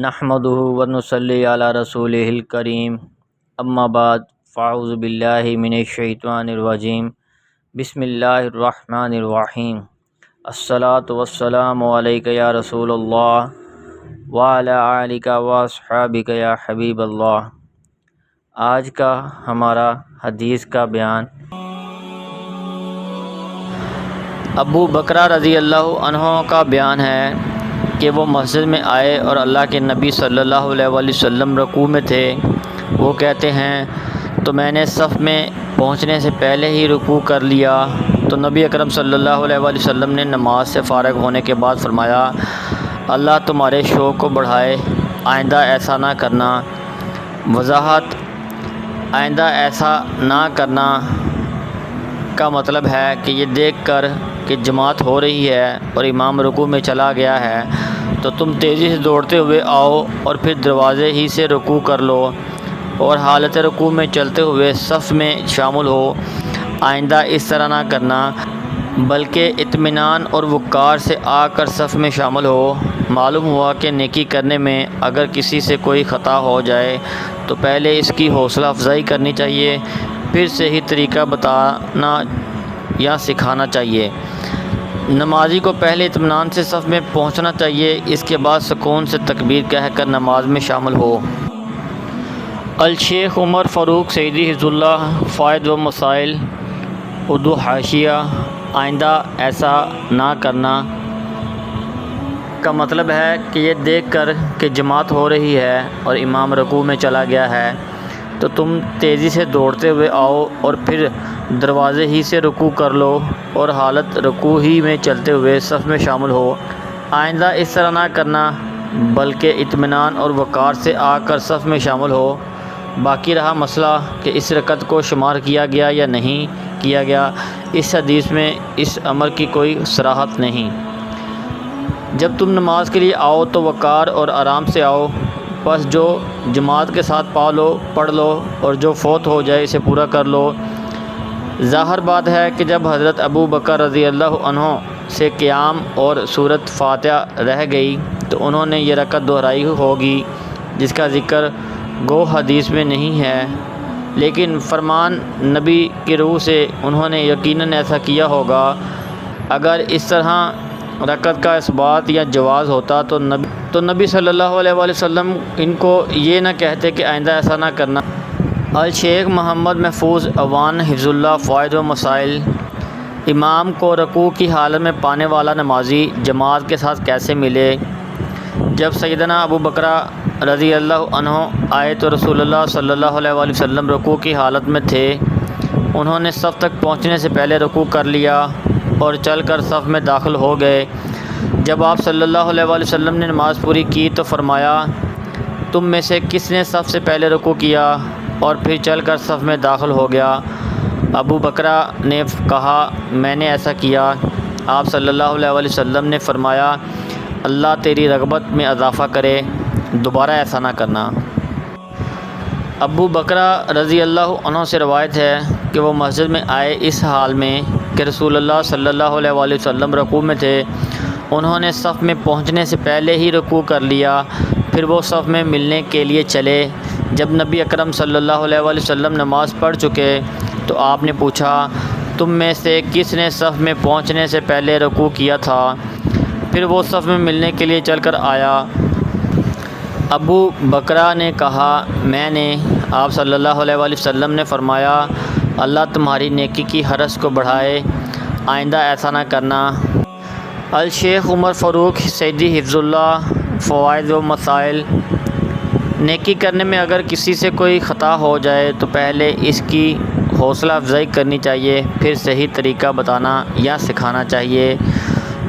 نحمدہ ونصلی علی رسولہ الکریم اما بعد فاعوذ باللہ من الشیطان الرجیم بسم اللہ الرحمن الرحیم الصلاۃ والسلام علیک یا رسول اللہ وعلی آلک واصحابک یا حبیب اللہ۔ آج کا ہمارا حدیث کا بیان ابو بکرہ رضی اللہ عنہ کا بیان ہے کہ وہ مسجد میں آئے اور اللہ کے نبی صلی اللہ علیہ وسلم رکوع میں تھے۔ وہ کہتے ہیں تو میں نے صف میں پہنچنے سے پہلے ہی رکوع کر لیا تو نبی اکرم صلی اللہ علیہ وسلم نے نماز سے فارغ ہونے کے بعد فرمایا، اللہ تمہارے شوق کو بڑھائے، آئندہ ایسا نہ کرنا۔ وضاحت: آئندہ ایسا نہ کرنا کا مطلب ہے کہ یہ دیکھ کر کہ جماعت ہو رہی ہے اور امام رکوع میں چلا گیا ہے تو تم تیزی سے دوڑتے ہوئے آؤ اور پھر دروازے ہی سے رکوع کر لو اور حالت رکوع میں چلتے ہوئے صف میں شامل ہو۔ آئندہ اس طرح نہ کرنا بلکہ اطمینان اور وقار سے آ کر صف میں شامل ہو۔ معلوم ہوا کہ نیکی کرنے میں اگر کسی سے کوئی خطا ہو جائے تو پہلے اس کی حوصلہ افزائی کرنی چاہیے، پھر صحیح طریقہ بتانا یا سکھانا چاہیے۔ نمازی کو پہلے اطمینان سے صف میں پہنچنا چاہیے، اس کے بعد سکون سے تکبیر کہہ کر نماز میں شامل ہو۔ الشیخ عمر فاروق سعیدی حفظہ اللہ فوائد و مسائل اردو حاشیہ: آئندہ ایسا نہ کرنا کا مطلب ہے کہ یہ دیکھ کر کہ جماعت ہو رہی ہے اور امام رکوع میں چلا گیا ہے تو تم تیزی سے دوڑتے ہوئے آؤ اور پھر دروازے ہی سے رکوع کر لو اور حالت رکوع ہی میں چلتے ہوئے صف میں شامل ہو۔ آئندہ اس طرح نہ کرنا بلکہ اطمینان اور وقار سے آ کر صف میں شامل ہو۔ باقی رہا مسئلہ کہ اس رکعت کو شمار کیا گیا یا نہیں کیا گیا، اس حدیث میں اس امر کی کوئی صراحت نہیں۔ جب تم نماز کے لیے آؤ تو وقار اور آرام سے آؤ، بس جو جماعت کے ساتھ پڑھ لو اور جو فوت ہو جائے اسے پورا کر لو۔ ظاہر بات ہے کہ جب حضرت ابو بکر رضی اللہ عنہ سے قیام اور سورۃ فاتحہ رہ گئی تو انہوں نے یہ رکعت دہرائی ہوگی جس کا ذکر گو حدیث میں نہیں ہے، لیکن فرمان نبی کی روح سے انہوں نے یقیناً ایسا کیا ہوگا۔ اگر اس طرح رکعت کا اثبات یا جواز ہوتا تو نبی صلی اللہ علیہ وسلم ان کو یہ نہ کہتے کہ آئندہ ایسا نہ کرنا۔ الشیخ محمد محفوظ اعوان حفظہ اللہ فوائد و مسائل: امام کو رکوع کی حالت میں پانے والا نمازی جماعت کے ساتھ کیسے ملے؟ جب سیدنا ابو بکرہ رضی اللہ عنہ آئے تو رسول اللہ صلی اللہ علیہ وسلم رکوع کی حالت میں تھے۔ انہوں نے صف تک پہنچنے سے پہلے رکوع کر لیا اور چل کر صف میں داخل ہو گئے۔ جب آپ صلی اللہ علیہ وسلم نے نماز پوری کی تو فرمایا، تم میں سے کس نے صف سے پہلے رکوع کیا اور پھر چل کر صف میں داخل ہو گیا؟ ابو بکرہ نے کہا، میں نے ایسا کیا۔ آپ صلی اللہ علیہ وسلم نے فرمایا، اللہ تیری رغبت میں اضافہ کرے، دوبارہ ایسا نہ کرنا۔ ابو بکرہ رضی اللہ عنہ سے روایت ہے کہ وہ مسجد میں آئے اس حال میں کہ رسول اللہ صلی اللہ علیہ وسلم رکوع میں تھے۔ انہوں نے صف میں پہنچنے سے پہلے ہی رکوع کر لیا، پھر وہ صف میں ملنے کے لیے چلے۔ جب نبی اکرم صلی اللہ علیہ وسلم نماز پڑھ چکے تو آپ نے پوچھا، تم میں سے کس نے صف میں پہنچنے سے پہلے رکوع کیا تھا؟ پھر وہ صف میں ملنے کے لیے چل کر آیا۔ ابو بکرہ نے کہا، میں نے۔ آپ صلی اللہ علیہ وسلم نے فرمایا، اللہ تمہاری نیکی کی حرص کو بڑھائے، آئندہ ایسا نہ کرنا۔ الشیخ عمر فاروق سعیدی حفظہ اللہ فوائد و مسائل: نیکی کرنے میں اگر کسی سے کوئی خطا ہو جائے تو پہلے اس کی حوصلہ افزائی کرنی چاہیے، پھر صحیح طریقہ بتانا یا سکھانا چاہیے۔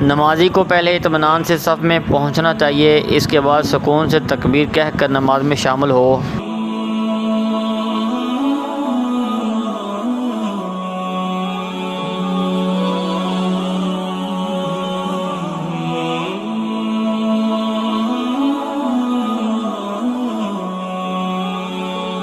نمازی کو پہلے اطمینان سے صف میں پہنچنا چاہیے، اس کے بعد سکون سے تکبیر کہہ کر نماز میں شامل ہو۔